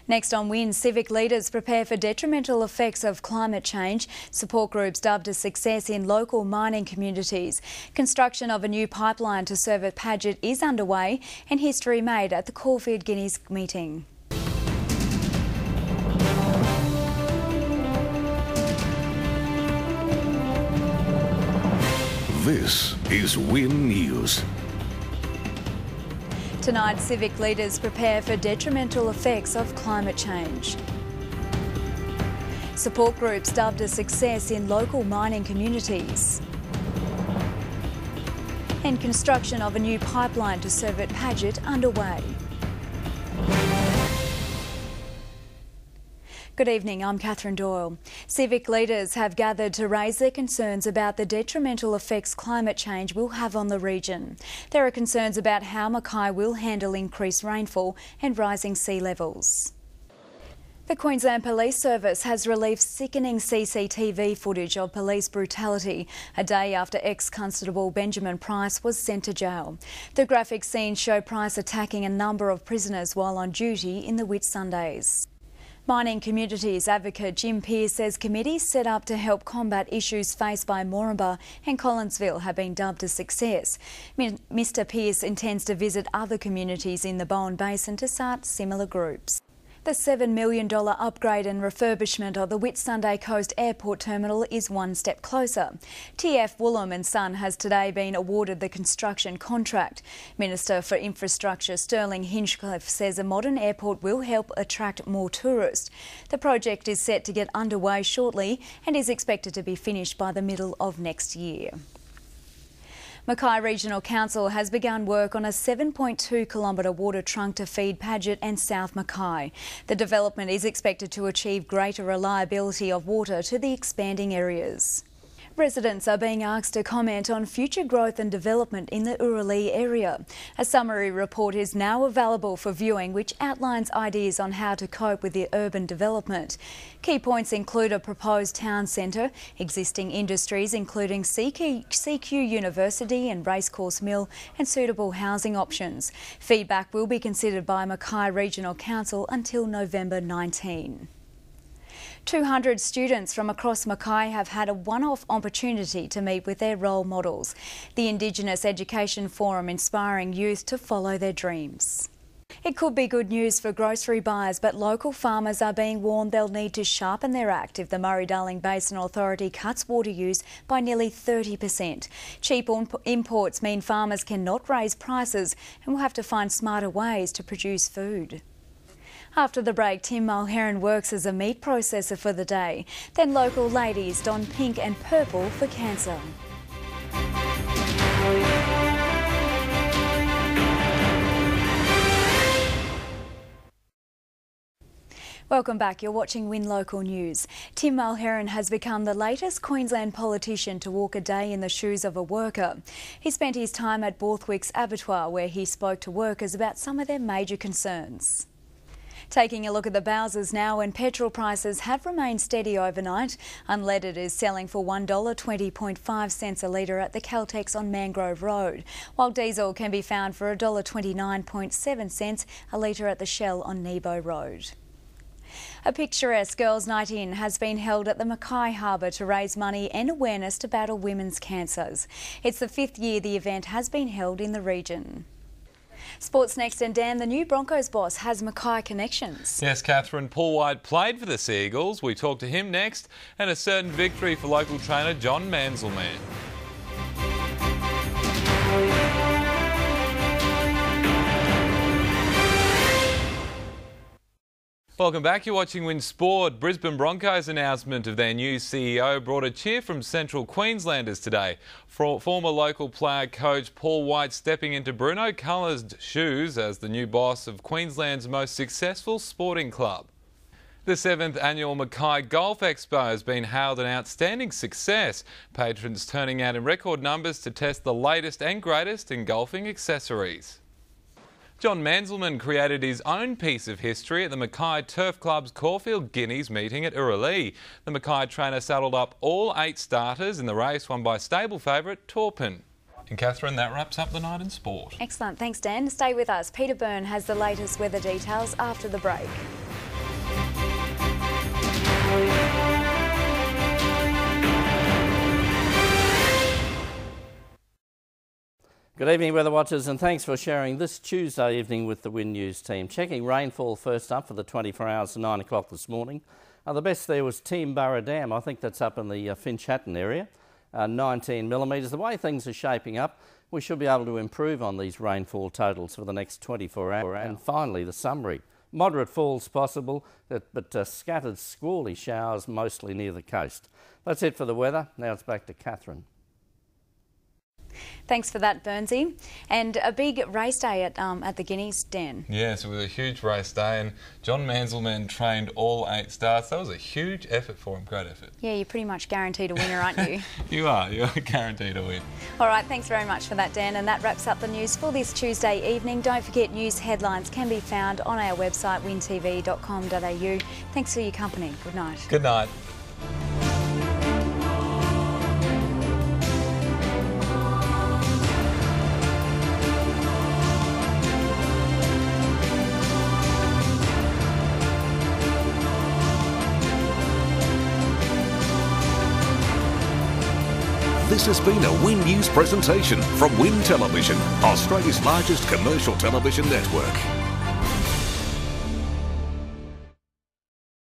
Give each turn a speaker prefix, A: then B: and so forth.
A: Next on Win, civic leaders prepare for detrimental effects of climate change. Support groups dubbed a success in local mining communities. Construction of a new pipeline to serve at Paget is underway, and history made at the Caulfield Guineas meeting.
B: This is Win News.
A: Tonight, civic leaders prepare for detrimental effects of climate change. Support groups dubbed a success in local mining communities. And construction of a new pipeline to serve at Paget underway. Good evening, I'm Kathryn Doyle. Civic leaders have gathered to raise their concerns about the detrimental effects climate change will have on the region. There are concerns about how Mackay will handle increased rainfall and rising sea levels. The Queensland Police Service has released sickening CCTV footage of police brutality a day after ex-Constable Benjamin Price was sent to jail. The graphic scenes show Price attacking a number of prisoners while on duty in the Whitsundays. Mining Communities advocate Jim Pearce says committees set up to help combat issues faced by Moranbah and Collinsville have been dubbed a success. Mr Pearce intends to visit other communities in the Bowen Basin to start similar groups. The $7 million upgrade and refurbishment of the Whitsunday Coast Airport Terminal is one step closer. TF Woolham and Son has today been awarded the construction contract. Minister for Infrastructure Sterling Hinchcliffe says a modern airport will help attract more tourists. The project is set to get underway shortly and is expected to be finished by the middle of next year. Mackay Regional Council has begun work on a 7.2 kilometre water trunk to feed Paget and South Mackay. The development is expected to achieve greater reliability of water to the expanding areas. Residents are being asked to comment on future growth and development in the Uralee area. A summary report is now available for viewing, which outlines ideas on how to cope with the urban development. Key points include a proposed town centre, existing industries including CQ University and Racecourse Mill, and suitable housing options. Feedback will be considered by Mackay Regional Council until November 19. 200 students from across Mackay have had a one-off opportunity to meet with their role models. The Indigenous Education Forum inspiring youth to follow their dreams. It could be good news for grocery buyers, but local farmers are being warned they'll need to sharpen their act if the Murray-Darling Basin Authority cuts water use by nearly 30%. Cheap imports mean farmers cannot raise prices and will have to find smarter ways to produce food. After the break, Tim Mulherron works as a meat processor for the day. Then local ladies don pink and purple for cancer. Welcome back. You're watching Win Local News. Tim Mulherron has become the latest Queensland politician to walk a day in the shoes of a worker. He spent his time at Borthwick's abattoir, where he spoke to workers about some of their major concerns. Taking a look at the Bowsers now, and petrol prices have remained steady overnight. Unleaded is selling for $1.20.5 a litre at the Caltex on Mangrove Road, while diesel can be found for $1.29.7 a litre at the Shell on Nebo Road. A picturesque girls' night in has been held at the Mackay Harbour to raise money and awareness to battle women's cancers. It's the 5th year the event has been held in the region. Sports next, and Dan, the new Broncos boss has Mackay connections.
C: Yes, Kathryn, Paul White played for the Sea Eagles. We talk to him next, and a certain victory for local trainer John Manselman. Welcome back. You're watching Win Sport. Brisbane Broncos' announcement of their new CEO brought a cheer from Central Queenslanders today. Former local player coach Paul White stepping into Bruno Colour's shoes as the new boss of Queensland's most successful sporting club. The 7th annual Mackay Golf Expo has been hailed an outstanding success. Patrons turning out in record numbers to test the latest and greatest in golfing accessories. John Manselman created his own piece of history at the Mackay Turf Club's Caulfield Guineas meeting at Uralee. The Mackay trainer saddled up all 8 starters in the race won by stable favourite Torpin. And Kathryn, that wraps up the night in sport.
A: Excellent. Thanks, Dan. Stay with us. Peter Byrne has the latest weather details after the break.
D: Good evening, weather watchers, and thanks for sharing this Tuesday evening with the Wind News team. Checking rainfall first up for the 24 hours to 9 o'clock this morning. The best there was Toowoomba Dam. I think that's up in the Finch Hatton area. 19 millimetres. The way things are shaping up, we should be able to improve on these rainfall totals for the next 24 hours. And finally, the summary. Moderate falls possible, but scattered squally showers mostly near the coast. That's it for the weather. Now it's back to Kathryn.
A: Thanks for that, Burnsy. And a big race day at the Guineas Den.
C: Yes, it was a huge race day, and John Manselman trained all 8 starts. That was a huge effort for him, great effort.
A: Yeah, you're pretty much guaranteed a winner, aren't you?
C: You are guaranteed a win. All
A: right, thanks very much for that, Dan, and that wraps up the news for this Tuesday evening. Don't forget, news headlines can be found on our website, wintv.com.au. Thanks for your company. Good night.
C: Good night.
B: This has been a Win News presentation from Win Television, Australia's largest commercial television network.